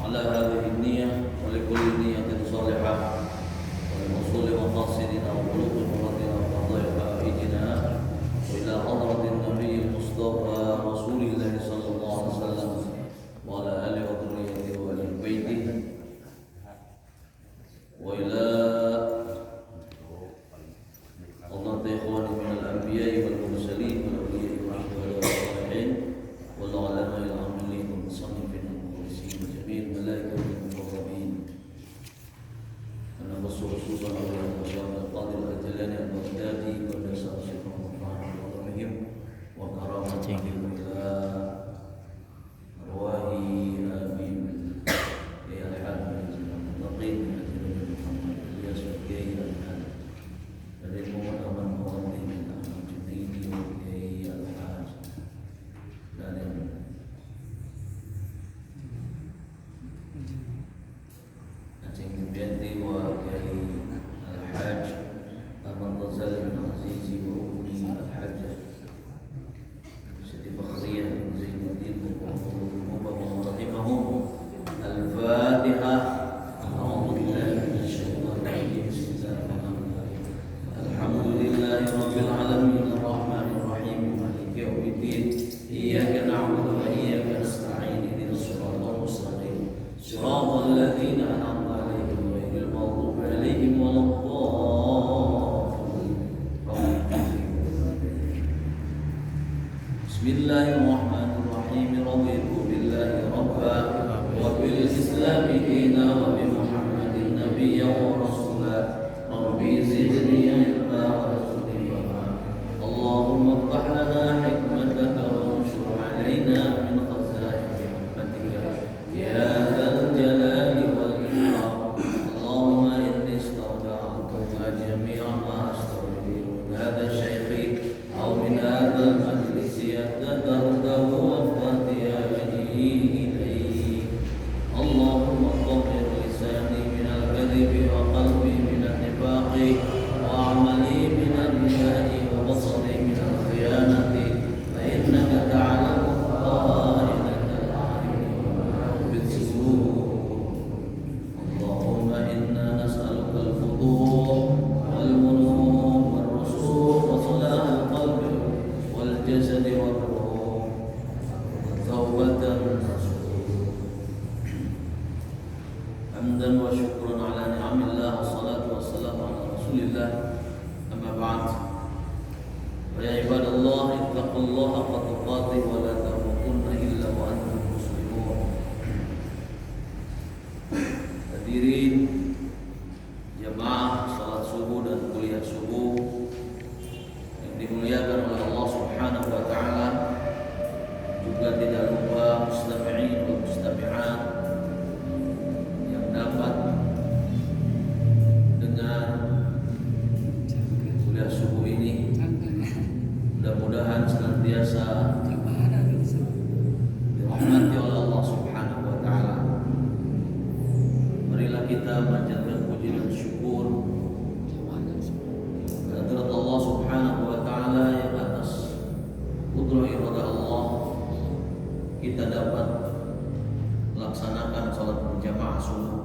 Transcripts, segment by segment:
على هذه النية ولكل نية صالحة ولوصول مقاصدنا وبلوغ مرادنا وقضاء حوائجنا وإلى حضرة النبي المصطفى رسول الله صلى الله عليه وسلم وعلى آله وذريته وآل بيته وإلى حضرة إخواني من الأنبياء والمرسلين والأولياء والشهداء والصالحين والعلماء العاملين والمصنفين والمخلصين وجميع الملائكة والمقربين أنا خصوصا أولياء الله القادر الأجلان البغدادي والنساء الشيخ محمد وغيرهم وكرامتهم إلى أرواح آمين يا الحاج المتقين من أجل محمد إلياس والكي الحاج dari teman-teman mewakili Ahmad Junaidi Kiai Al-Haj dan Aceh Binti wa Kiai Al-Haj Ahmad Ghazali bin Azizi wa Umi Al-Haj Siti Fakhriyah bin Zainuddin rahimahum Al-Fatihah. Alhamdulillahi Rabbil Alamin Ar-Rahmanir Rahim Maliki Yawmiddin Iyyaka na'budu wa iyyaka nasta'in Ihdinas siratal mustaqim Siratal ladzina an'amta 'alaihim ghairil maghdubi 'alaihim waladdallin. Bismillahirrahmanirrahim. Raditu billahi rabba wa bil islami dina wa bi Muhammadin nabiyyan wa rasula. Rabbi zidni ilma warzuqni fahma. Allahumma iftah lana hikmataka wanshur 'alaina min khazaini rahmatika ya dzal jalali wal ikram. Allahumma inni astawda'tuka jami'a ma astawdi'u min hadha syaikhi aw min hadha al-majlis yatadardahu wa fatiyani ilayhi. Allahumma tahhir lisani min al-kadhibi wa qalbi وعملي من الرياء وبصري من الخيانة فإنك تعلم خائنة الأعين وما تخفي الصدور. اللهم إنا نسألك الفضوح والبلوغ والرسوخ وصلاح القلب والجسد والروح وتوبة النصوح. حمدا وشكرا على نعم الله والصلاة والسلام على رسول الله. أما بعد فيا عباد الله اتقوا الله حق تقاته ولا تموتن إلا وأنتم مسلمون. Hadirin jamaah salat subuh dan kuliah subuh yang dimuliakan oleh Allah Subhanahu wa taala, juga tidak lupa mustami'in wa mustami'at yang dapat dengan kuliah subuh ini mudah-mudahan senantiasa dirahmati oleh Allah Subhanahu wa taala. Marilah kita panjatkan puji dan syukur kehadirat Allah Subhanahu wa taala yang atas qudrah iradah Allah kita dapat melaksanakan salat berjamaah subuh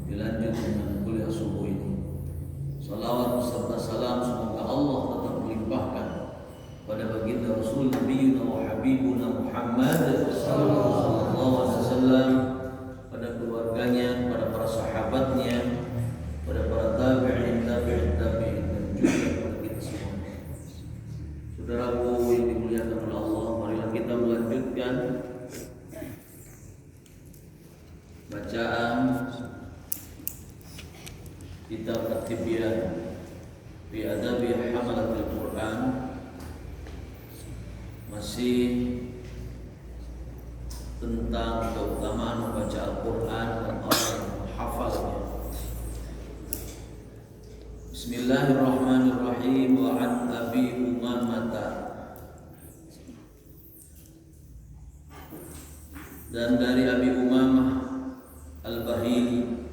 dilanjut dengan kuliah subuh ini. Salawat serta salam semoga Allah tetap melimpahkan pada baginda Rasul Nabiyuna wa Habibuna Muhammad sallallahu alaihi wasallam, pada keluarganya, pada para sahabatnya, pada para tabi'in dan juga pada kita semua. Saudaraku yang dimuliakan oleh Allah, marilah kita melanjutkan bacaan kitab At-Tibyan fi Adabi Hamalatil Quran, masih tentang keutamaan membaca Al-Quran dan orang yang menghafalnya. Bismillahirrahmanirrahim. Wa an Abi Umamah, dan dari Abi Umamah Al-Bahili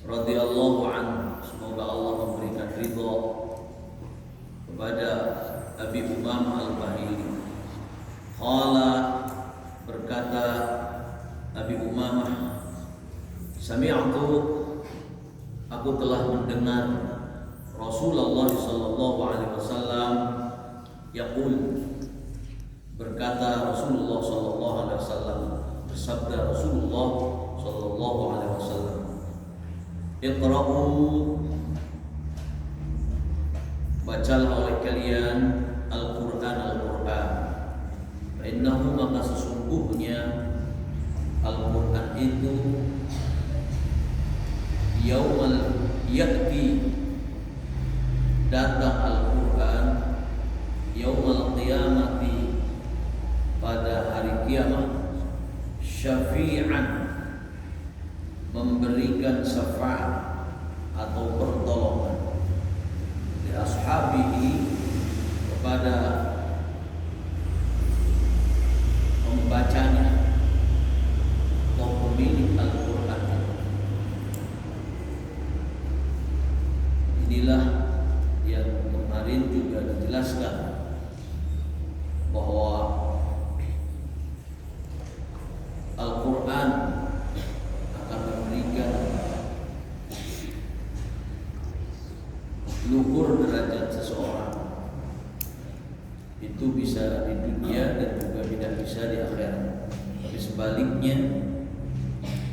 radhiyallahu anhu, semoga Allah memberikan ridha kepada Abi Umamah Al-Bahili. Qala, berkata Abi Umamah, sami'tu, aku telah mendengar Rasulullah sallallahu alaihi wasallam yaqul, berkata Rasulullah sallallahu alaihi wasallam, bersabda Rasulullah sallallahu alaihi wasallam, iqra'u, bacalah oleh kalian Al-Qur'an, innahu, maka sesungguhnya Al-Qur'an itu yaumal ya'ti, datang Al-Qur'an yaumal qiyamati, pada hari kiamat, syafi'an, memberikan syafaat atau pertolongan, di ashabihi, kepada pembacanya atau pemilik Al-Qur'an. Inilah yang kemarin juga dijelaskan bahwa Al-Qur'an akan memberikan luhur derajat seseorang, itu bisa di dunia dan juga tidak bisa di akhirat. Tapi sebaliknya,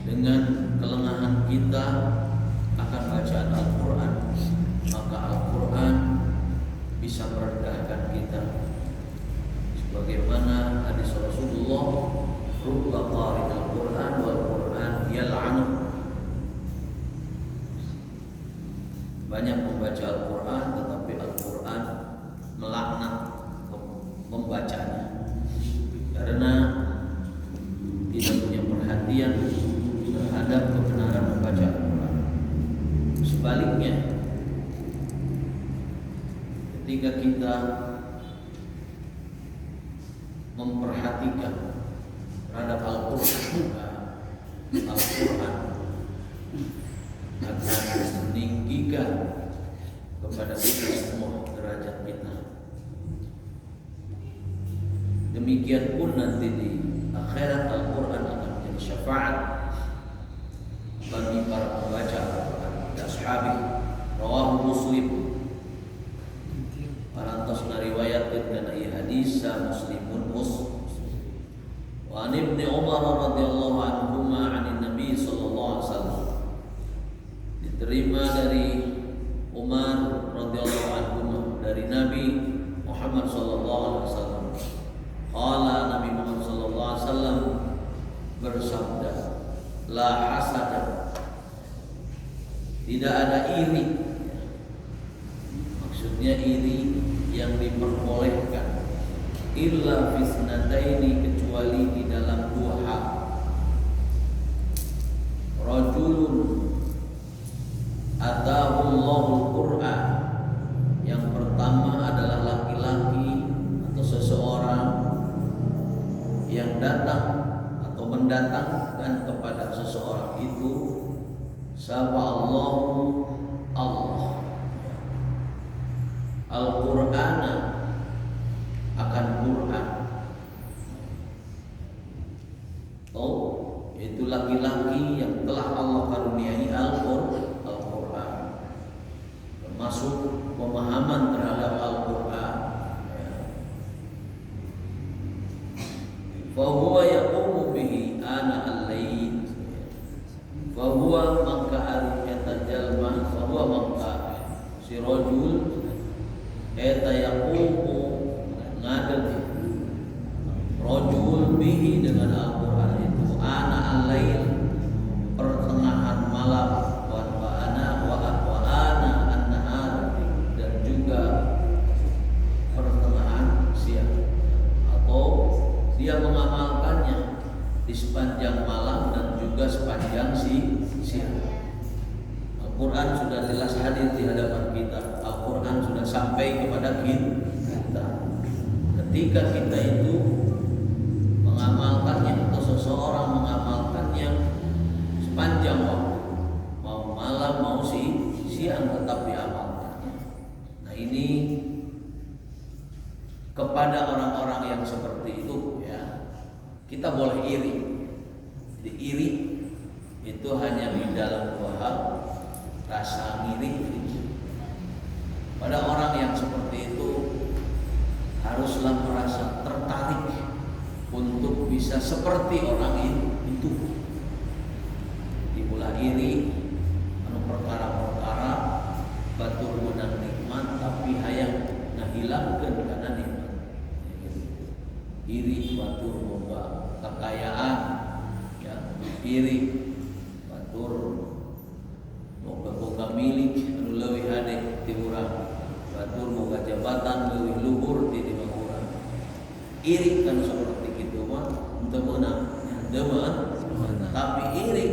dengan kelengahan kita akan bacaan Al-Qur'an, maka Al-Qur'an bisa merendahkan kita. Sebagaimana hadis Rasulullah, rubba qari'il Qur'an wal Qur'an yal'anu, banyak membaca Al-Qur'an tetapi Al-Qur'an melaknat membacanya karena tidak punya perhatian terhadap kebenaran membaca Al-Qur'an. Sebaliknya, ketika kita memperhatikan terhadap Al-Qur'an akan meninggikan kepada kita semua derajat kita. Demikian pun nanti di akhirat Al-Qur'an akan menjadi syafaat bagi para pembaca Al-Qur'an. Ashabi, rawahu Muslim, parantos nariwayatkeun kana ieu hadis sa Muslimun wa an Ibnu Umar radhiyallahu anhuma 'anil Nabi sallallahu alaihi wasallam, diterima dari Umar radhiyallahu anhuma, dari Nabi Muhammad sallallahu alaihi wasallam. Qala, Nabi Muhammad sallallahu alaihi wasallam bersabda, la hasada, tidak ada iri. Maksudnya iri yang diperbolehkan, illa fisnataini, kecuali di dalam dua hal. Rajulun atahu Allahul Qur'an, yang pertama adalah laki-laki atau seseorang yang datang atau mendatangkan kepada seseorang itu sapa Allahu Allah Al-Qur'ana, akan Qur'an. Itu laki-laki yang telah Allah karuniai Al-Qur'an, termasuk pemahaman terhadap Al-Qur'an. Fahuwa yaqumu bihi ana al-lail, fahuwa mangka eta jalma, fahuwa mangka si rajul eta yaqumu ngadeg rajul bihi dengan Al-Qur'an itu ana al-lail, pertengahan malam, wa ana an-nahar, dan juga pertengahan siang, atau dia mengamalkannya di sepanjang malam dan juga sepanjang siang. Al-Qur'an sudah jelas hadir di hadapan kita. Al-Qur'an sudah sampai kepada kita. Ketika kita itu mengamalkannya atau seseorang mengamalkannya sepanjang waktu, mau malam mau siang, tetap diamalkannya. Nah, ini kepada orang-orang yang seperti itu, ya, kita boleh iri. Iri itu hanya di dalam dua hal, rasa ngiri. Pada orang yang seperti itu haruslah merasa tertarik untuk bisa seperti orang itu. Dibulah iri anu perkara-perkara batur menang nikmat tapi hayang ngahilangkeun kana nikmat. Iri batur boga kekayaan, ya, iri batur boga milik anu leuwih hade ti urang, batur boga jabatan leuwih luhur ti imah urang. Iri kan seperti kitu mah henteu meunang, henteu meunang. Tapi iri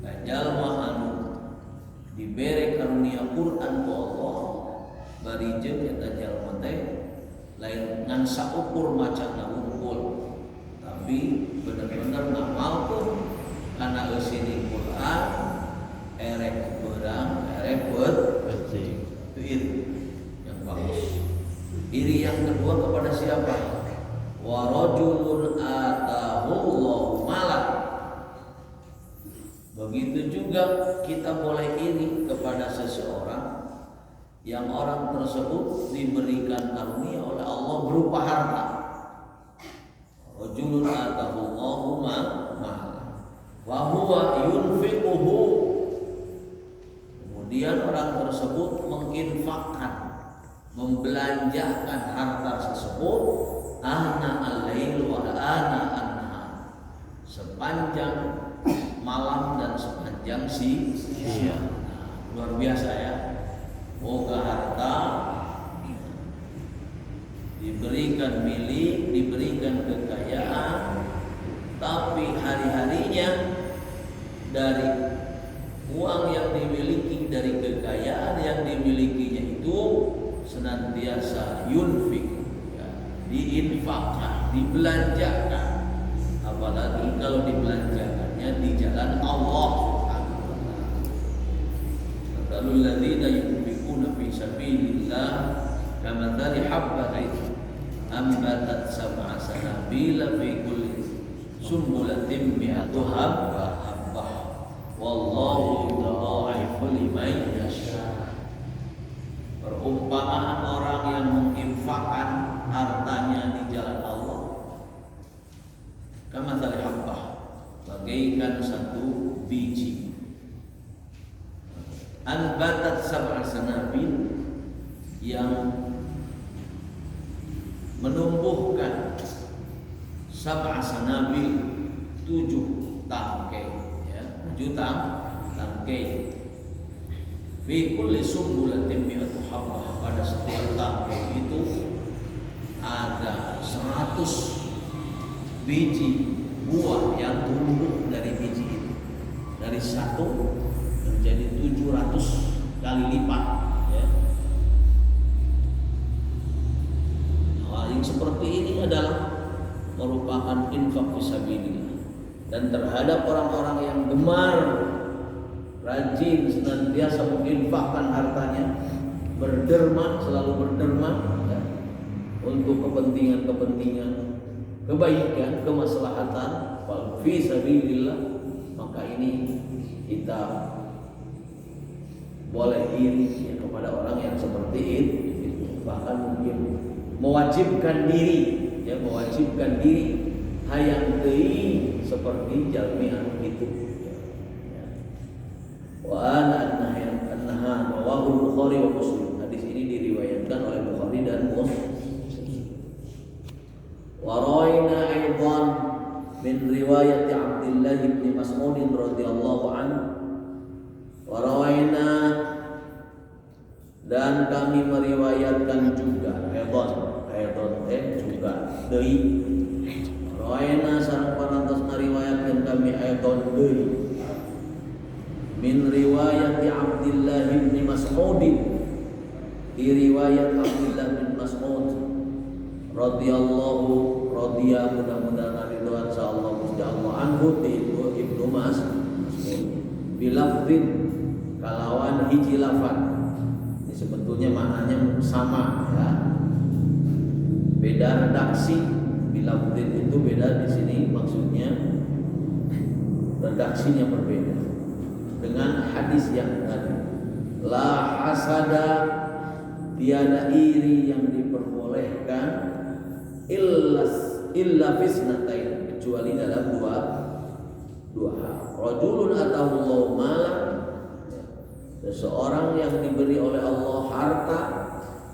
ka jalma anu dibere karunia Quran ku Allah, bari jeung eta jalma teh lain ngan saukur macana unggul, tapi bener-bener ngamalkeun kana eusini Quran, erek beurang, erek penting. Itu iri yang bagus. Iri yang kedua kepada siapa? Wa rajulun atahullahu malan. Begitu juga kita boleh iri kepada seseorang yang orang tersebut diberikan karunia oleh Allah berupa harta. Rajulun atahullahu malan wa huwa yunfiquhu. Kemudian orang tersebut menginfakkan, membelanjakan harta tersebut ana al-lail wa ana an-nahar, sepanjang malam dan sepanjang siang. Luar biasa ya. Moga harta diberikan milik, diberikan kekayaan, tapi hari-harinya dari uang yang dimiliki, dari kekayaan yang dimilikinya itu senantiasa yunfik, ya, diinfakkan, dibelanjakan. Apalagi kalau dibelanjakannya di jalan Allah Subhanahu wa taala. Matalul ladzina yunfikuna fi sabilillah kamathali habbatin ambatat sab'a sanabila fi kulli sumbulatin mi'atu habbah wallahu yudha'ifu liman yasha. Perumpamaan orang yang menginfakkan hartanya di jalan Allah kamathali habbah, bagaikan satu biji anbatat sab'a sanabil, yang menumbuhkan sab'a sanabil, 7 tangkai, ya, 7 tangkai. Fi kulli sumbulatin mi'atu habbah, pada setiap tangkai itu ada 100 biji buah yang tumbuh dari biji itu. Dari 1 menjadi 700 kali lipat, ya. Hal yang seperti ini adalah merupakan infak fisabilillah. Dan terhadap orang-orang yang gemar, rajin, senantiasa menginfakkan hartanya, berderma, selalu berderma, ya, untuk kepentingan-kepentingan kebaikan, kemaslahatan, fisabilillah, maka ini kita boleh iri, ya, kepada orang yang seperti itu. Bahkan mungkin mewajibkan diri, ya, mewajibkan diri hayang deui seperti jalmi anu kitu, ya. Wa ana an-nahan rawahu Bukhari wa Muslim. Hadis ini diriwayatkan oleh Bukhari dan Muslim. Wa rawaina aidan min riwayat Abdullah bin Mas'ud radhiyallahu anhu. Wa rawaina, dan kami meriwayatkan juga juga deui. Rawaina sareng parantos ngariwayatkeun kami aidan deui min riwayat Abdullah bin Mas'ud, di riwayat Abdullah bin Mas'ud radhiyallahu, radhiya, mudah-mudahan ridwan insyaallah Gusti Allah, anhu Ibnu Mas'ud bilafdin, kalawan hiji lafaz. Ini sebetulnya maknanya sama, ya, beda redaksi. Bilafdin itu beda di sini, maksudnya redaksinya berbeda dengan hadis yang tadi. La hasada, tiada iri yang diperbolehkan illa fisnatain, kecuali dalam dua hal. Rajulun atahullahu malan, seseorang yang diberi oleh Allah harta,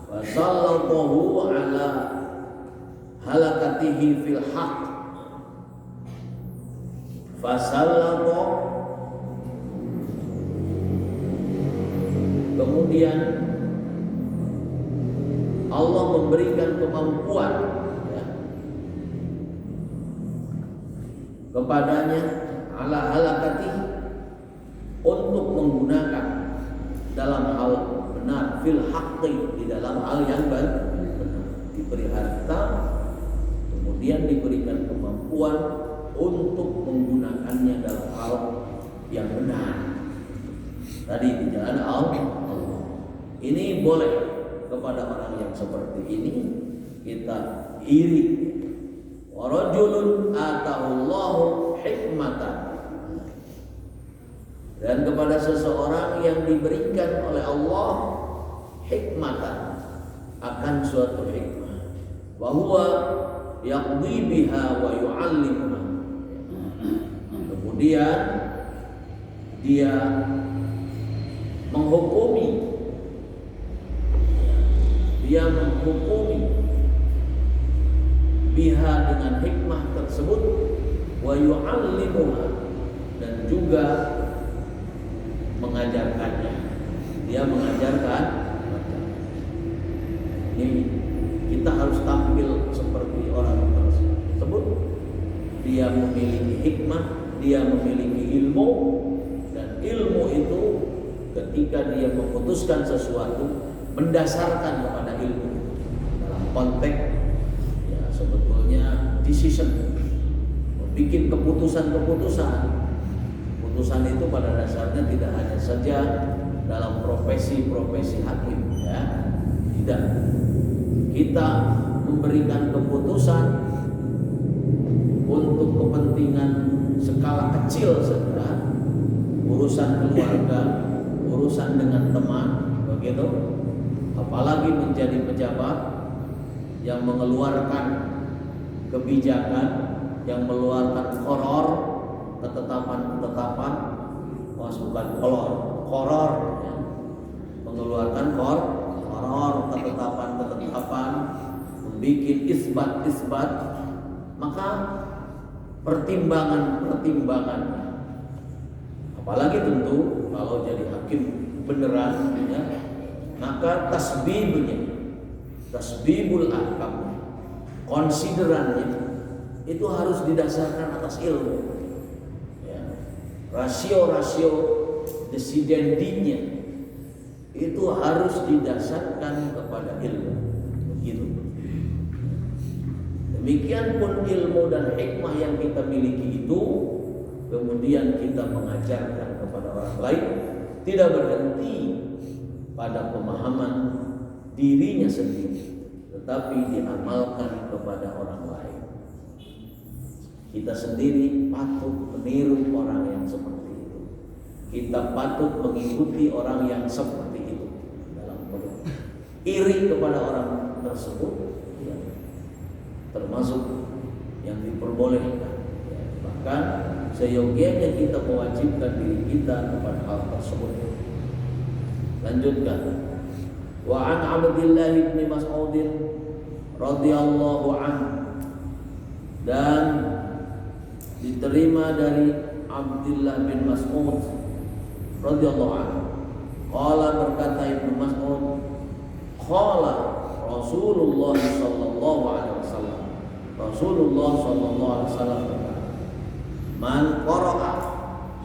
wa sallallahu ala halakatihi fil haq, fasallallahu, kemudian Allah memberikan kemampuan kepadanya ala halakati untuk menggunakan dalam hal benar, fil haqqi, di dalam hal yang benar. Diberi harta, kemudian diberikan kemampuan untuk menggunakannya dalam hal yang benar, tadi di jalan Allah. Ini boleh kepada orang yang seperti ini kita iri. Wa rajulun atahullahu hikmatan, dan kepada seseorang yang diberikan oleh Allah hikmatan, akan suatu hikmah, wa huwa yaqdi biha wa yu'allimuha, kemudian dia menghukumi biha, dengan hikmah tersebut, wa yu'allimuha, dan juga mengajarkannya. Dia mengajarkan. Ini kita harus tampil seperti orang tersebut. Dia memiliki hikmah, dia memiliki ilmu, dan ilmu itu ketika dia memutuskan sesuatu mendasarkan kepada ilmu dalam konteks ya sebetulnya decision, membuat keputusan itu pada dasarnya tidak hanya saja dalam profesi hakim, ya tidak, kita memberikan keputusan untuk kepentingan skala kecil saja, urusan keluarga, urusan dengan teman, begitu. Apalagi menjadi pejabat yang mengeluarkan kebijakan, yang mengeluarkan qoror, ketetapan, bukan qoror, ya. Mengeluarkan qoror, ketetapan, membuat isbat, maka pertimbangan, apalagi tentu kalau jadi hakim beneran, ya, maka tasbibul ahkam, konsiderannya itu harus didasarkan atas ilmu, ya. Rasio desidendinya itu harus didasarkan kepada ilmu, begitu. Demikian pun ilmu dan hikmah yang kita miliki itu kemudian kita mengajarkan kepada orang lain, tidak berhenti pada pemahaman dirinya sendiri, tetapi diamalkan kepada orang lain. Kita sendiri patut meniru orang yang seperti itu. Kita patut mengikuti orang yang seperti itu dalam bentuk iri kepada orang tersebut, ya, termasuk yang diperbolehkan, ya. Bahkan seyogianya kita mewajibkan diri kita kepada hal tersebut. Lanjutkan. Wa an Abdullah bin Mas'ud radhiyallahu anhu, dan diterima dari Abdullah bin Mas'ud radhiyallahu anhu. Qala, berkata Ibnu Mas'ud, qala Rasulullah sallallahu alaihi wasallam, Rasulullah sallallahu alaihi wasallam berkata, man qara'a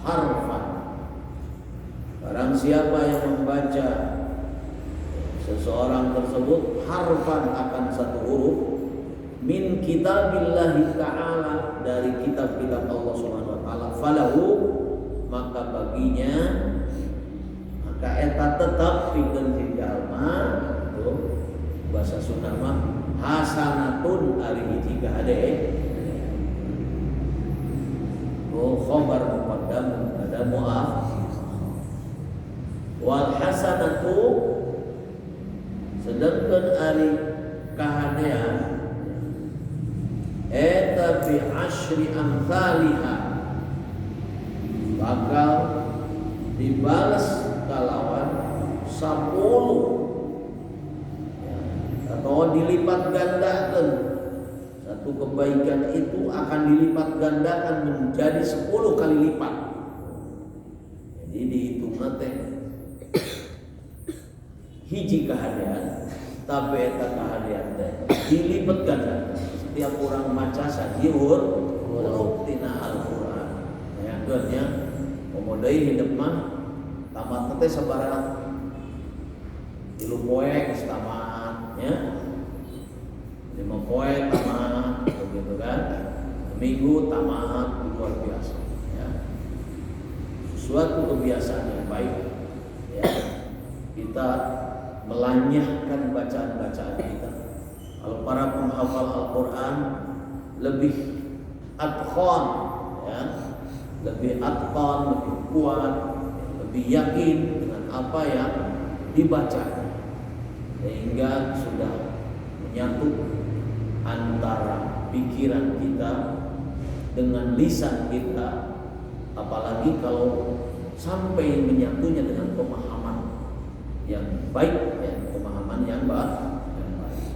harfan, barang siapa yang membaca seseorang tersebut harfan, akan satu huruf, min kitabillahi ta'ala, dari kitab-kitab Allah Subhanahu wa taala, falahu, maka baginya, maka eta tetap pikeun jalma, bahasa Sunda mah hasanatun, ari hiji ka hade. Khabar eta bi asyri amsalha, bakal dibalas kalawan 10 ya, atau dilipat gandakan. Satu kebaikan itu akan dilipat gandakan menjadi 10 kali lipat. Jadi dihitung teh hiji kahadian, tapi eta kahadian teh dilipat gandakan. Setiap orang maca sajiur huruf tina Al-Qur'an. Ya geurnya pemodai hidup mah tamat teh sabaraha 3 poe geus tamat nya. 5 poe tamat begitu kan. Minggu tamat, luar biasa ya. Suatu kebiasaan yang baik ya. Kita melanyahkan bacaan-bacaan kita. Kalau para penghafal Al-Qur'an lebih atqan ya, lebih atqan, lebih kuat, lebih yakin dengan apa yang dibaca, sehingga sudah menyatu antara pikiran kita dengan lisan kita, apalagi kalau sampai menyatunya dengan pemahaman yang baik ya, pemahaman yang baik.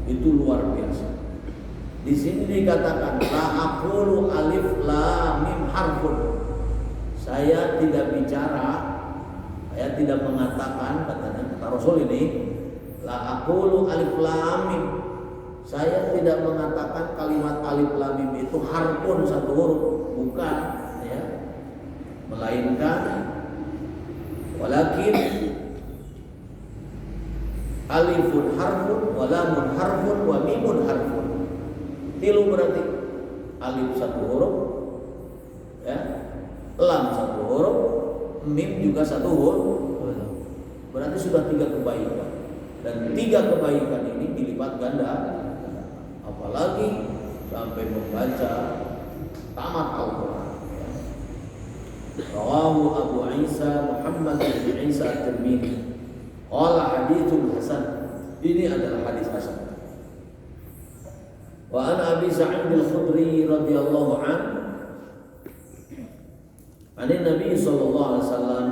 Itu luar biasa. Di sini dikatakan la aqulu alif lam mim harfun. Saya tidak bicara, saya tidak mengatakan, kata Rasul ini, la aqulu alif lam mim. Saya tidak mengatakan kalimat alif lam mim itu harfun, satu huruf, bukan ya. Melainkan walakin alifun harfun, wa lamun harfun, wa mimun harfun. Tilu berarti alif satu huruf ya, lam satu huruf, mim juga satu huruf. Berarti sudah 3 kebaikan. Dan 3 kebaikan ini dilipat ganda. Apalagi sampai membaca tamat Al-Qur'an ya. Rawahu Abu Isa Muhammad bin Isa At-Tirmidzi. Qala haditsul hasan. Ini adalah hadis hasan. Wa an Abi Sa'id Al-Khudri radhiyallahu an Nabi sallallahu alaihi wasallam,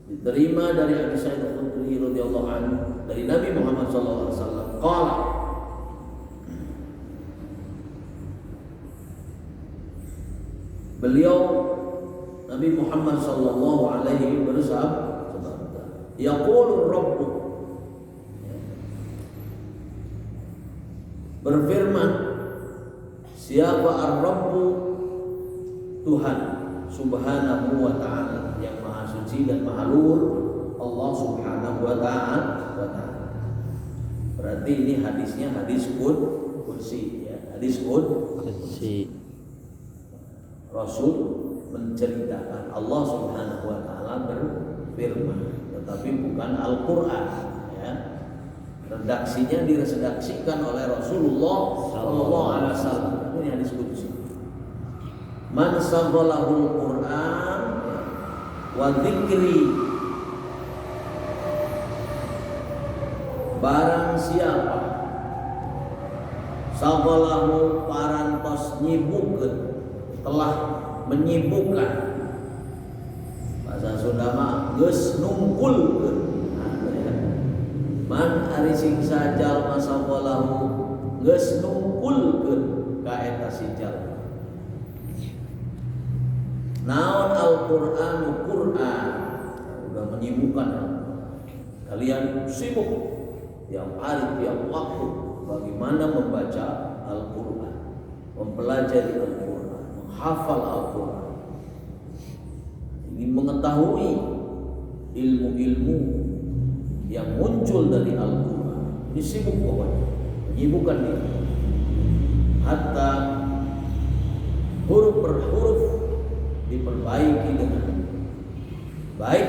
diterima dari Abi Sa'id Al-Khudri radhiyallahu an dari Nabi Muhammad sallallahu alaihi wasallam, qala, beliau Nabi Muhammad sallallahu alaihi wasallam yaqulu rabbu, berfirman siapa ar-rabbu, Tuhan subhanahu wa ta'ala, yang maha suci dan maha luhur, Allah subhanahu wa ta'ala. Berarti ini hadisnya hadis qudsi ya, hadis qudsi. Rasul menceritakan Allah subhanahu wa ta'ala berfirman, tetapi bukan Al-Qur'an ya. Redaksinya diredaksikan oleh Rasulullah sallallahu alaihi wasallam. Ini hadis qudsi. Man saghalahul Qur'an wa dzikri, barang siapa saghalahu parantos nyibukkeun, telah menyibukkan, bahasa Sunda mah geus nungkulkeun. Man ari sing sajal masaqalahu geus nungkulkeun ka eta sijal. Naon Al-Qur'anu Qur'an, udah menyibukkan kalian, sibuk tiap hari tiap waktu bagaimana membaca Al-Qur'an, mempelajari Al-Qur'an, menghafal Al-Qur'an, ingin mengetahui ilmu-ilmu yang muncul dari Al-Qur'an. Ini sibuk pokoknya, menyibukkan diri. Hatta huruf per huruf diperbaiki dengan baik,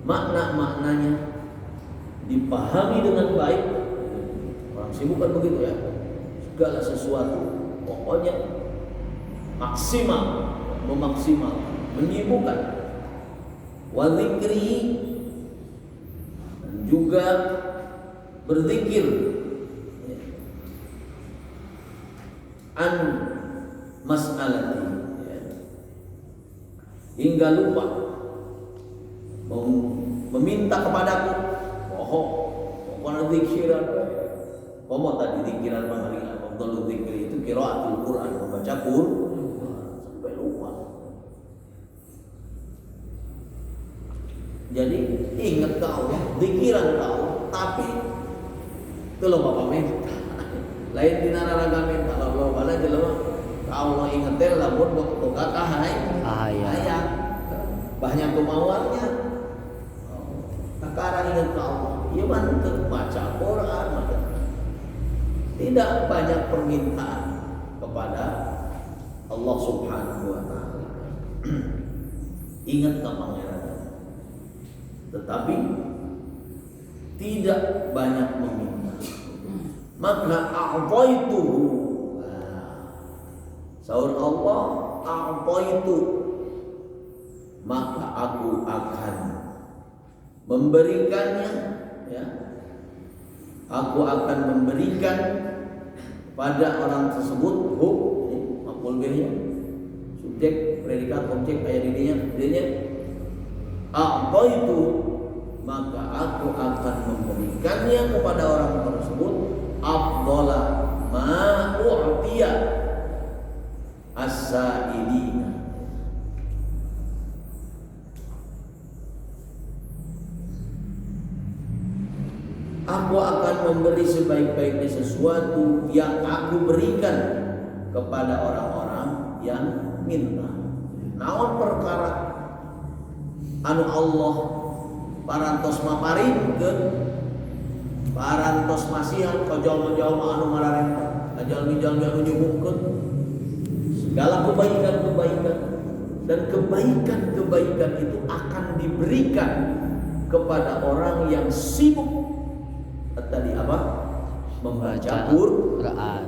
makna-maknanya dipahami dengan baik. Orang sibuk kan begitu ya, segala sesuatu pokoknya maksimal, memaksimal, menyibukkan. Wa dzikri, dan juga berzikir. an mas'alati, ya. Hingga lupa meminta kepadaku. Pokoknya zikiran. Komo tadi zikiran panggilan Abdul Zikri itu qiraatul Quran, membaca Quran sampai lupa. Jadi ingat ke Allah, zikiran ke Allah, tapi kalau Bapak minta lain dina naraga minta Allah bala jelema Allah inget teh lamun boga kahaya banyak kemauannya sekarang ingat ke Allah ieu mah baca Quran mah tidak banyak permintaan kepada Allah Subhanahu wa taala. Ingat ke pangeran, tetapi tidak banyak meminta. Maka a'taituhu, sahur Allah, a'taitu, maka aku akan memberikannya, ya. Aku akan memberikan pada orang tersebut maf'ul bihnya, subjek, predikat, objek ayat dirinya a'taitu, maka aku akan memberikannya kepada orang tersebut afdhala ma u'tiya as-sa'ilina. Aku akan memberi sebaik-baiknya sesuatu yang aku berikan kepada orang-orang yang minta. Naon perkara anu Allah parantos maparingkeun, parantos masihan ka jalma-jalma anu mararempah, ka jalmi-jalmi anu nyubuhkeun segala kebaikan-kebaikan, dan kebaikan-kebaikan itu akan diberikan kepada orang yang sibuk tadi apa? Membaca Quran.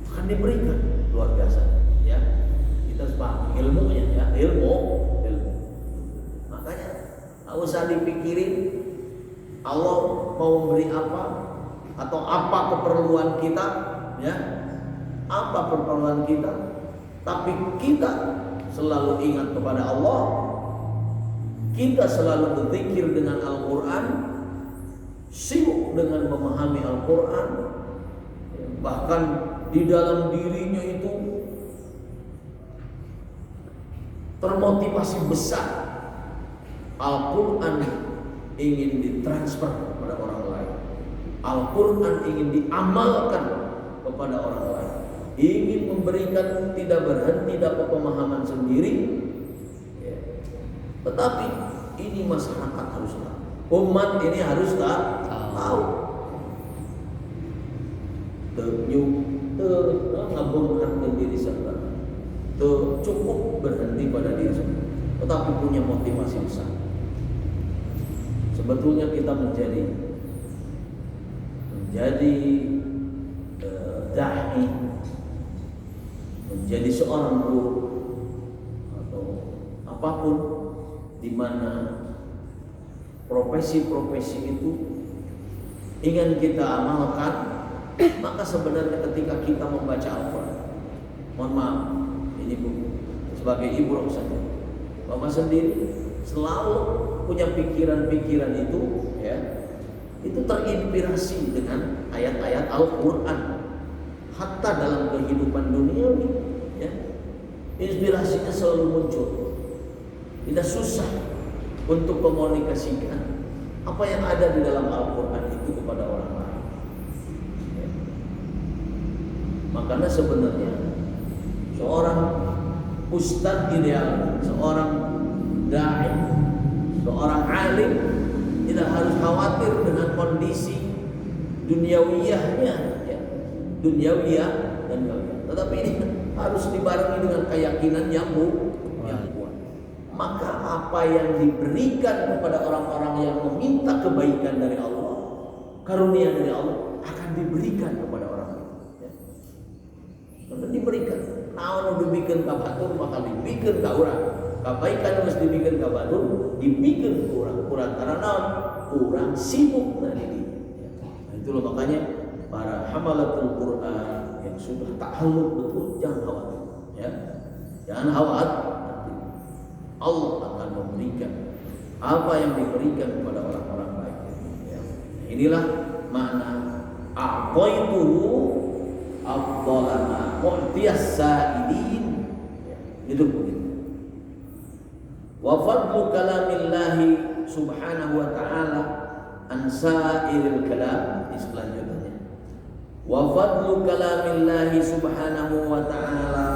Akan diberikan luar biasa, ya. Kita paham ilmunya, ya, ilmu. Makanya enggak usah dipikirin Allah mau memberi apa atau apa keperluan kita, ya. Apa keperluan kita? Tapi kita selalu ingat kepada Allah. Kita selalu berzikir dengan Al-Qur'an, sibuk dengan memahami Al-Quran, bahkan di dalam dirinya itu termotivasi besar. Al-Quran ingin ditransfer kepada orang lain, Al-Quran ingin diamalkan kepada orang lain, ingin memberikan tidak berhenti dapat pemahaman sendiri, tetapi ini masyarakat harus tahu. Umat ini harus tahu. Ngabungkan diri sendiri. Cukup berhenti pada diri sendiri, tetapi punya motivasi besar. Sebetulnya kita menjadi dai, menjadi seorang guru atau apapun, di mana profesi-profesi itu ingin kita amalkan, maka sebenarnya ketika kita membaca Al-Quran, mohon maaf, ini Bu, sebagai ibu saja, Bapak sendiri selalu punya pikiran-pikiran itu, ya, itu terinspirasi dengan ayat-ayat Al-Quran, hatta dalam kehidupan dunia, ya, inspirasinya selalu muncul. Tidak susah untuk komunikasikan apa yang ada di dalam Al-Quran itu kepada orang lain. Ya. Makanya sebenarnya seorang ustadz ideal, seorang dai, seorang alim tidak harus khawatir dengan kondisi duniawiyahnya, ya, duniawiyah dan dunia. Tetapi ini harus dibarengi dengan keyakinan yang kuat. Maka apa yang diberikan kepada orang-orang yang meminta kebaikan dari Allah, karunia dari Allah, akan diberikan kepada orang lain. Ya. Akan diberikan. Naon dibikin ka batur, maka dibikin ka urang. Kebaikan harus dibikin ka batur, dibikin ka urang. Urang karena naon? Urang sibuk dari dia. Ya. Nah, itulah makanya para hamalatul Quran yang sudah ta'alluq betul, jangan khawatir ya. Jangan khawatir, Allah akan memberikan apa yang diberikan kepada orang-orang baik ya. Inilah makna a'taituhu afdalama mu'tiyas sa'idin ya. Itu begitu. Wa fadlu kalamillahi subhanahu wa ta'ala an sa'iril kalam, selanjutnya. Wa fadlu kalamillahi subhanahu wa ta'ala,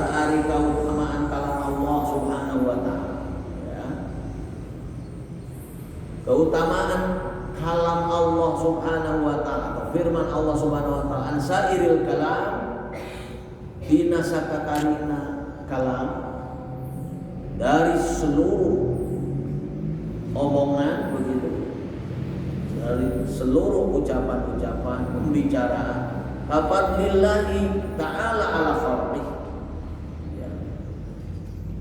ari keutamaan kalam Allah subhanahu wa ta'ala ya. Keutamaan kalam Allah subhanahu wa ta'ala, firman Allah subhanahu wa ta'ala, an sa'iril kalam, dina sakatarina kalam, dari seluruh omongan begitu, dari seluruh ucapan-ucapan pembicaraan, fadlillahi ta'ala ala khalqih ya.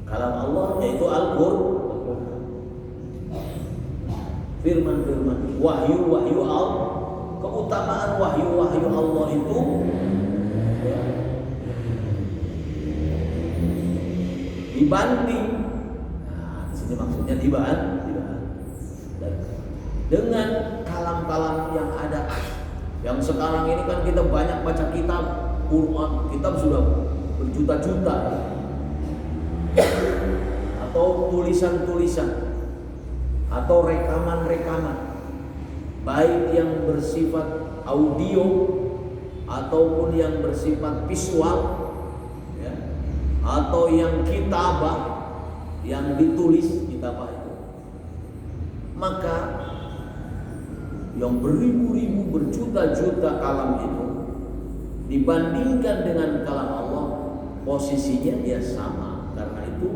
Kalam Allah yaitu Al-Qur'an, firman-firman, wahyu-wahyu Allah, keutamaan wahyu-wahyu Allah itu ya, dibanding, nah, di sini maksudnya dibanding dengan kalam-kalam yang ada. Yang sekarang ini kan kita banyak baca kitab Quran, kitab sudah berjuta-juta atau tulisan-tulisan atau rekaman-rekaman, baik yang bersifat audio ataupun yang bersifat visual ya, atau yang kitabah, yang ditulis kitabah itu. Maka yang beribu-ribu berjuta-juta kalam itu dibandingkan dengan kalam Allah, posisinya dia sama, karena itu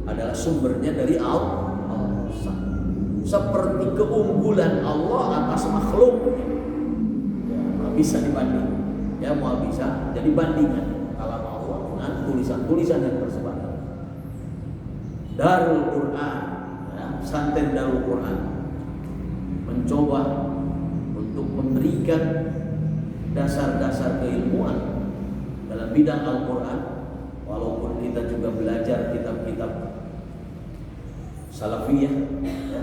adalah sumbernya dari Allah. Seperti keunggulan Allah atas makhluk ya, bisa dibanding ya, mau bisa jadi bandingan kalam Allah dengan tulisan-tulisan yang tersebar. Darul Quran ya, Santen Darul Quran mencoba untuk memberikan dasar-dasar keilmuan dalam bidang Al-Quran, walaupun kita juga belajar kitab-kitab salafiyah ya,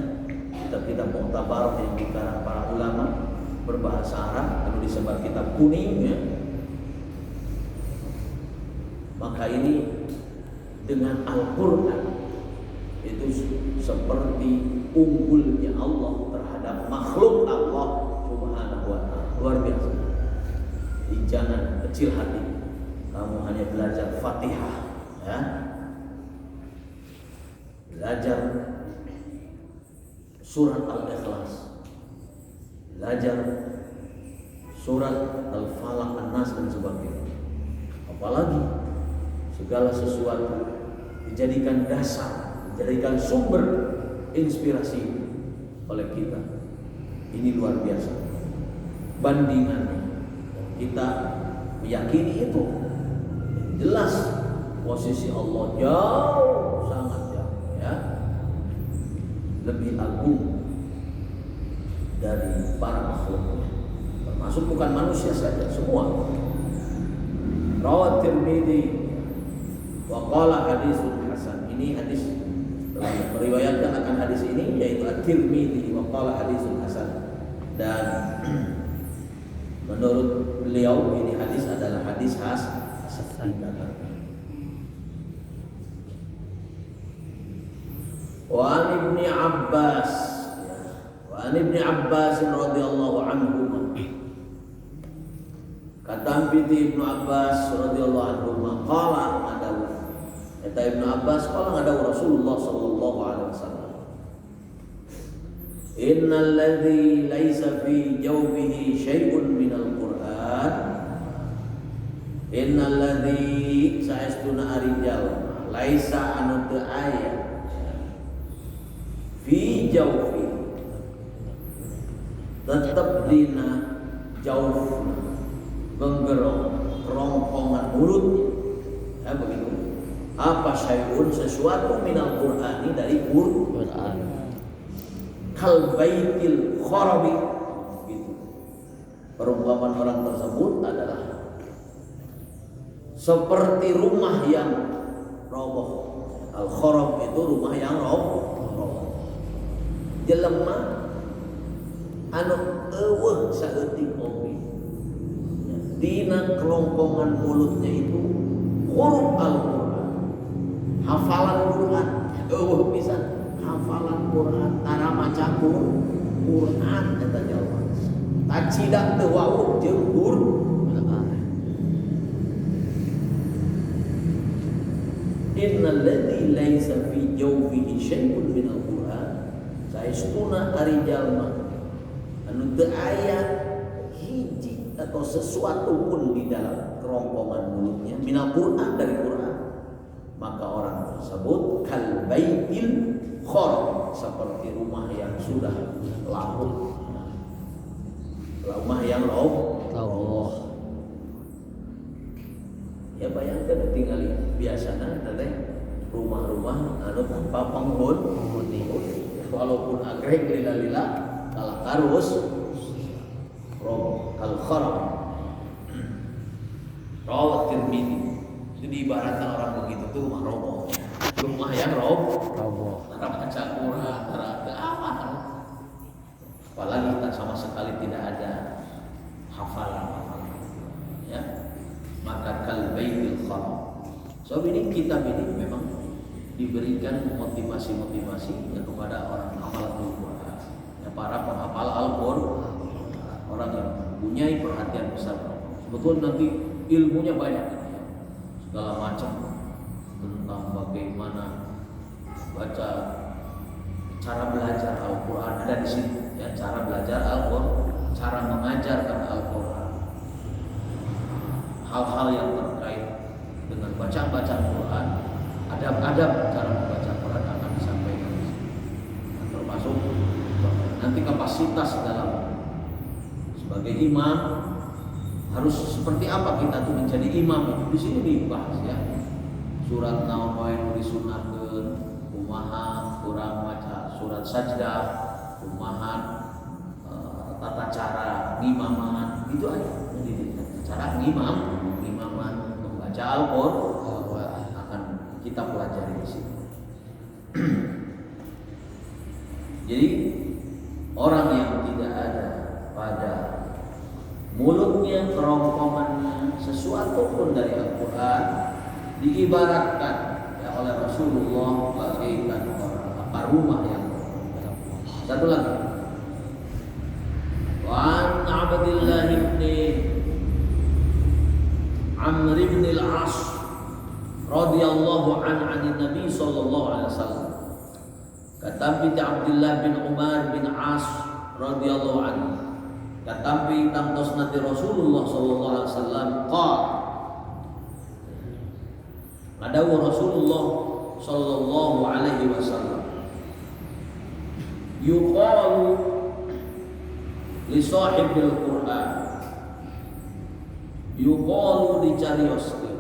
kitab-kitab mu'tabar yang dikarang para ulama berbahasa Arab, lalu disebar kitab kuning ya. Maka ini dengan Al-Quran itu seperti unggulnya Allah terhadap makhluk Allah subhanahu wa ta'ala. Luar biasa. Jangan kecil hati kamu hanya belajar Fatihah ya, belajar surat Al-Ikhlas, belajar surat Al-Falaq, An-Nas dan sebagainya. Apalagi segala sesuatu dijadikan dasar, dijadikan sumber inspirasi oleh kita. Ini luar biasa bandingannya. Kita meyakini itu jelas posisi Allah jauh, sangat jauh ya, lebih agung dari para makhluknya, termasuk bukan manusia saja, semua. Rawat Tirmidzi wa qala hadisun hasan. Ini hadis meriwayatkan akan hadis ini yaitu At-Tirmidzi wa qala hadisun hasan, dan menurut beliau ini hadis adalah hadis hasan. Wa an Ibnu Abbas radhiyallahu anhu, kata Ibnu Abbas radhiyallahu anhu, qala adaw, kata Ibnu Abbas, qala adaw Rasulullah sallallahu alaihi wasallam, innal ladzi laisa fi jawfihi syai'un minal Qur'an, innal ladzi saestuna arijal laisa anu teu aya fi jawfi, tetap dina jawfna, genggerong kerongkongan mulutnya ya, begitu. Apa syai'un, sesuatu minal Qur'ani, dari Quran, kal baitil kharabi gitu. Perumpamaan orang tersebut adalah seperti rumah yang roboh. Al-kharab itu rumah yang roboh. Jelema anu eueuh saeutik oge. Dina kelongkongan mulutnya itu huruf Al-Qur'an. Hafalan Quran, eueuh pisan hafalan Quran, tara maca Quran eta jalma. Tacidak teu wau jeung Quran. Innal ladzi laisa fi jawfihi syai'un min al-Qur'an. Saestuna ari jalma anu teu aya hiji atau sesuatu pun di dalam kerongkongan mulutnya minal Qur'an dari Quran, maka orang tersebut kal baitil kharab, seperti rumah yang sudah lapuk. Rumah yang roboh. Ya bayangkan tinggal biasanya teh rumah-rumah anu tanpa penghuni. Walaupun agreg lila-lila kalah karus roboh kal kharab. Rawat Tirmidzi. Itu diibaratkan orang begitu tuh rumah roboh. Rumah yang roboh. Tara baca Quran, tara apa. Apalagi kita sama sekali tidak ada hafalan, ya. Maka kal baitil kharab. So ini kitab ini memang diberikan motivasi-motivasi kepada orang hafal Al-Qur'an, ya, para penghafal Al-Qur'an, orang yang mempunyai perhatian besar. Sebetulnya nanti ilmunya banyak, segala macam tentang bagaimana baca, cara belajar Al-Quran ada di sini. Ya, cara belajar Al-Quran, cara mengajarkan Al-Quran, hal-hal yang terkait dengan bacaan Quran, adab-adab cara membaca Quran akan disampaikan di sini. Nah, termasuk nanti kapasitas dalam sebagai imam harus seperti apa kita tuh menjadi imam, di sini dibahas ya. Surat naon wae nu disunahkeun, kumaha urang maca surat sajdah, kumaha tata cara ngimaman, itu aja. Jadi cara ngimaman membaca Al-Qur'an akan kita pelajari di sini. Jadi orang yang tidak ada pada mulutnya, kerongkongannya sesuatu pun dari Al-Quran diibaratkan ya oleh Rasulullah bagaikan apa rumah yang satu lagi. Wa an Abdillah ibn Amr ibn al-As radhiyallahu an Nabi sallallahu alaihi wasallam. Kata Abdullah bin Umar bin As radhiyallahu anhu. Katampi tangtos nanti Rasulullah sallallahu alaihi wasallam qala adawu Rasulullah sallallahu alaihi wasallam yuqalu li sahibil Qur'an, yuqalu dicarioskeun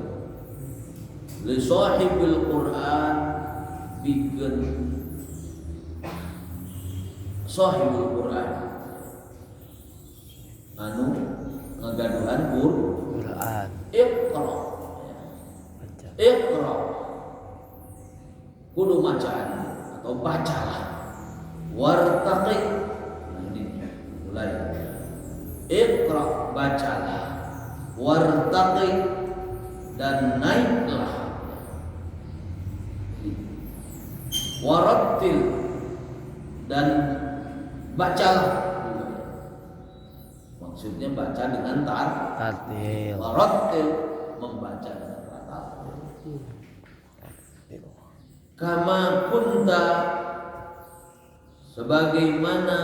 li sahibil Qur'an pikeun sahibul Qur'an anu ngagaduhan Quran. Iqra kudu macaan atau bacalah. Wartaqi, ini mulai. Iqra bacalah. Wartaqi dan naiklah. Warattil dan bacalah. Maksudnya baca dengan tartil. Warattil membaca dengan tartil. Kama kunta sebagaimana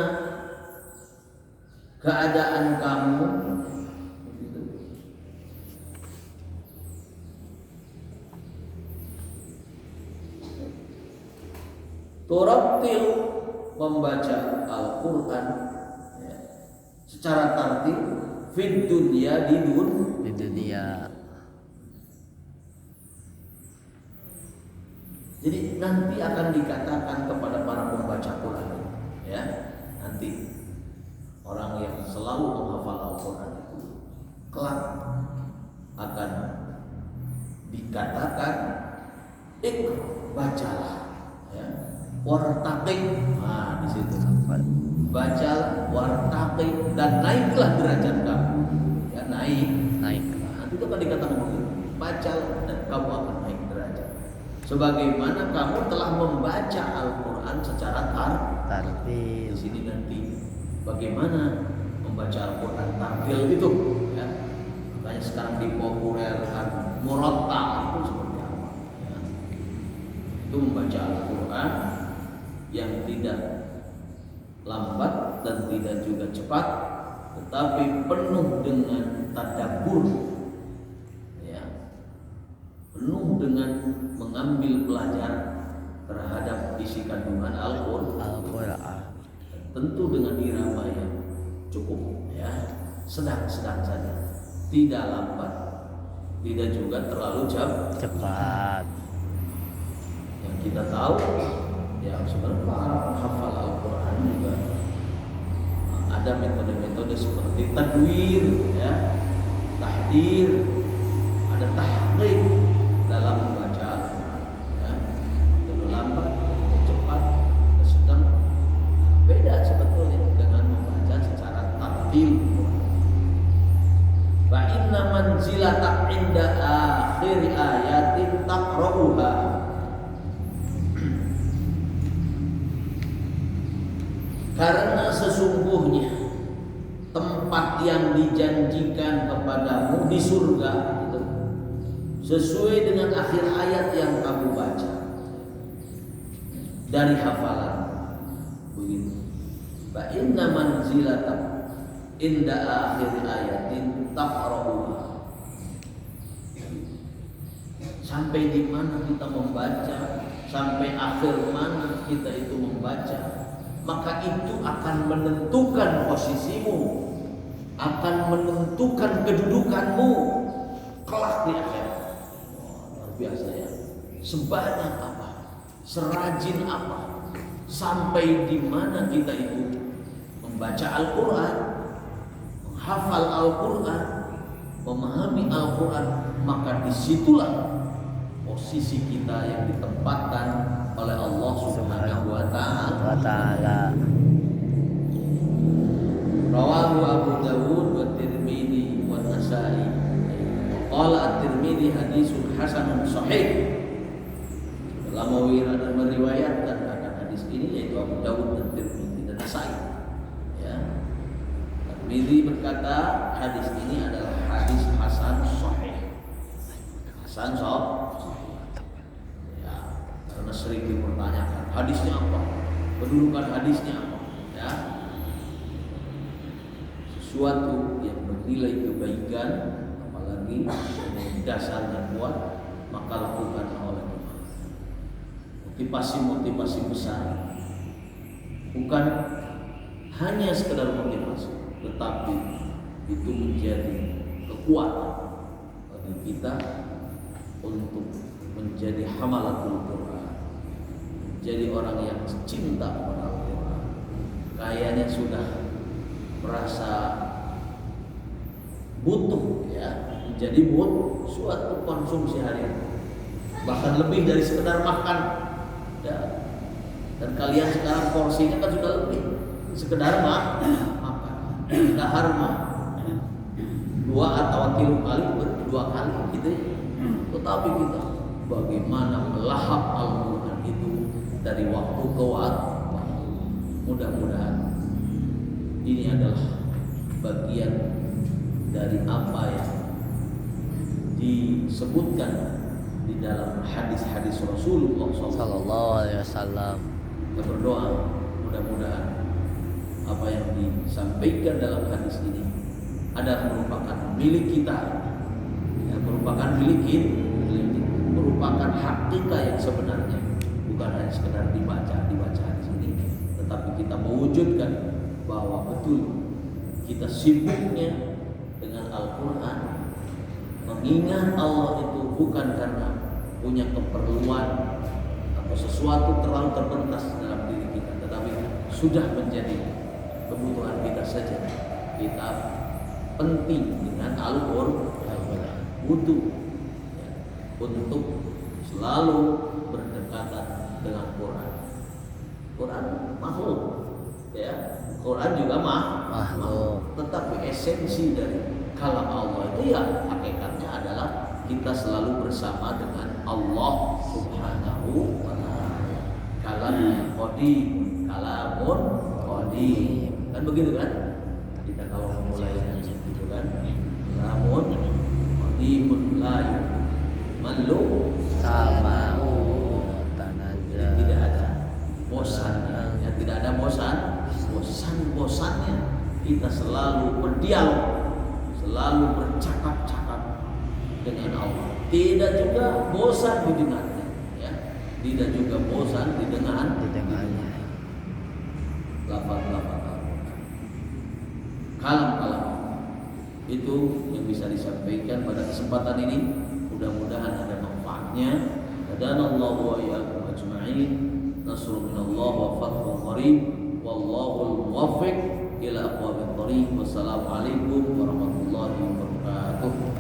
keadaan kamu turattil membaca Al-Quran ya, secara tartil fid dunya di dunia. Jadi nanti akan dikatakan kepada para pembaca Quran ya, nanti orang yang selalu menghafal Al-Quran itu kelak akan dikatakan bacalah, ya, wartaqi. Nah, di situ bacalah, wartaqi, dan naiklah derajat kamu, ya, naik. Nanti itu akan dikatakan begitu, bacalah dan kamu akan naik derajat sebagaimana kamu telah membaca Al-Quran secara tartil. Di sini nanti bagaimana membaca Al-Quran tartil itu, ya. Makanya sekarang dipopulerkan murattal itu seperti apa, ya. Itu membaca Al-Quran yang tidak lambat dan tidak juga cepat, tetapi penuh dengan tadabbur, ya, penuh dengan mengambil pelajaran terhadap isi kandungan Al-Quran. Tentu dengan irama yang cukup, ya, sedang-sedang saja, tidak lambat, tidak juga terlalu cepat. Yang kita tahu, ya, sebenarnya para penghafal Al-Quran juga ada metode-metode seperti tadwir, ya, tahdir, ada tahqiq dalam membaca Al-Quran, ya, terlalu lambat, cepat, sedang. Beda sebetulnya dengan membaca secara tartil. Wa inna manzilata inda akhir ayatin taqra'uha. Karena sesungguhnya tempat yang dijanjikan kepadamu di surga itu sesuai dengan akhir ayat yang kamu baca dari hafalan. Begitu. Fa inna manzilata inda akhir ayatin taqra'uha. Sampai di mana kita membaca, sampai akhir mana kita itu membaca, maka itu akan menentukan posisimu, akan menentukan kedudukanmu kelak di akhirat. Luar biasa, ya. Sebanyak apa, serajin apa, sampai di mana kita itu membaca Al-Quran, menghafal Al-Quran, memahami Al-Quran, maka disitulah posisi kita yang ditempatkan oleh Allah Subhanahu wa Ta'ala. Rawahu Abu Dawud wa Tirmidzi wa Nasa'i. Qala At-Tirmidzi haditsun hasanun sahih. Ulama dan meriwayatkan akan hadis ini yaitu Abu Dawud dan Tirmidzi dan Nasa'i. Ya. Tirmidzi berkata hadis ini adalah hadis hasan sahih. Hasan sahih. Karena sering dipertanyakan hadisnya apa, kedudukan hadisnya apa, ya. Sesuatu yang bernilai kebaikan, apalagi dasarnya kuat, maka lakukan oleh kita. Motivasi besar, bukan hanya sekedar motivasi, tetapi itu menjadi kekuatan bagi kita untuk menjadi hamalatul Quran, jadi orang yang cinta kepada Al-Quran. Kayaknya sudah merasa butuh, ya, menjadi butuh suatu konsumsi harian, bahkan lebih dari sekedar makan, ya. Dan kalian sekarang porsinya kan sudah lebih sekedar makan, dahar mah 2 atau 3 kali, 2 kali gitu, ya. Tetapi kita bagaimana melahap Al-Quran itu dari waktu ke waktu. Mudah-mudahan ini adalah bagian dari apa yang disebutkan di dalam hadis-hadis Rasulullah SAW. Kita berdoa mudah-mudahan apa yang disampaikan dalam hadis ini adalah merupakan milik kita, ya, merupakan milik kita, merupakan hakikat yang sebenarnya, bukan hanya sekedar dibaca hadis ini, tetapi kita mewujudkan bahwa betul kita sibuknya dengan Al-Quran, mengingat Allah itu bukan karena punya keperluan atau sesuatu terlalu terbatas dalam diri kita, tetapi sudah menjadi kebutuhan kita saja. Kita penting dengan Al-Qur'an, butuh ya, untuk selalu berdekatan dengan Quran. Quran makhluk, ya. Quran juga makhluk. Tetapi esensi dari kalam Allah itu ya hakikatnya adalah kita selalu bersama dengan Allah Subhanahu wa ta'ala. Kalamun qadim. Kan begitu kan? Kita kalau memulai gitu kan. Kalamun qadimun la malu Sama'u jadi tidak ada bosannya, tidak ada bosannya kita selalu berdialog, selalu bercakap-cakap dengan Allah. Tidak juga bosan didengarnya, ya. Tidak juga bosan didengarnya. Lafaz-lafaz Al-Qur'an. Kalam-kalam itu yang bisa disampaikan pada kesempatan ini. Mudah-mudahan ada manfaatnya. Hadanallahu wa iyyakum ajma'in. Nasrun minallah wa fathun qarib. Wallahul muwaffiq ila aqwamit thoriq. Wassalamualaikum warahmatullahi wabarakatuh.